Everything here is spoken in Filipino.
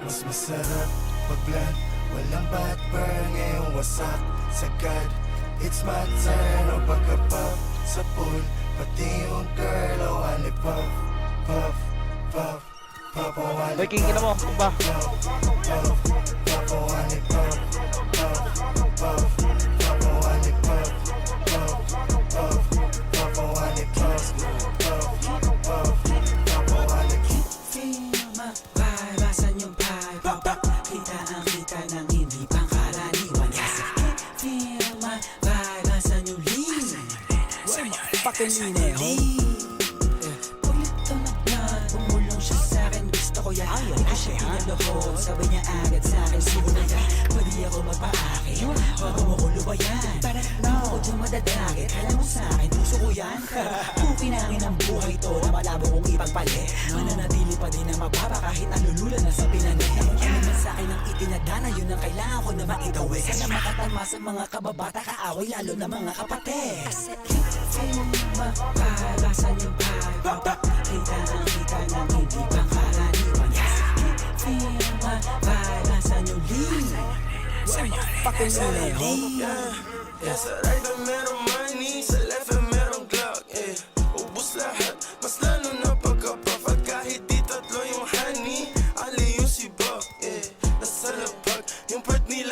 Mas masarap pag-blunt, walang backburn. Ngayong wasak, sagad, it's my turn. O pagka-puff sa pool, pati yung girl. O wali puff, puff, puff, puff. O wali Boy King, mo, ba? puff, puff, puff. O wali puff, puff, puff, puff. O wali puff, puff, puff, puff. O wali puff, puff, puff, puff. O wali Feel my vibe, asan yung vibe? Kita ang kita ng hindi pangkaraniwan. Kasi feel my vibe, asan yung lean? Fucking lineho. Ulit to na blood, umulong siya sa'kin. Gusto ko yan, di ko siya pinaluhod. Sabi niya agad sa'kin, siguro yan pwede ako magpa-akin. Bago mo ko lubayan, di mo ko dyan madadagit. Alam mo sa'kin, puso ko yan. Kung pinangin ang buhay to na malabo kong ipagpalit, mananatili pa din na mababa kahit nalulula na sa pinanit. Ano man sa'kin ang itinadana, yun ang kailangan ko na maitawid. Sana makatama sa mga kababata, kaaway lalo na mga kapatid. Kasi feel my vibe, asan yung vibe? Kita ang kita ng hindi pangkaraniwan. Feel my vibe, asan yung lean? Fucking lineho. Yeah, sa right na merong money, sa left na merong Glock. Ubus lahat, mas lalo na pagka-puff. At kahit di tatlo yung honey, ali yung si Buck. Nasa lapag, yung part nila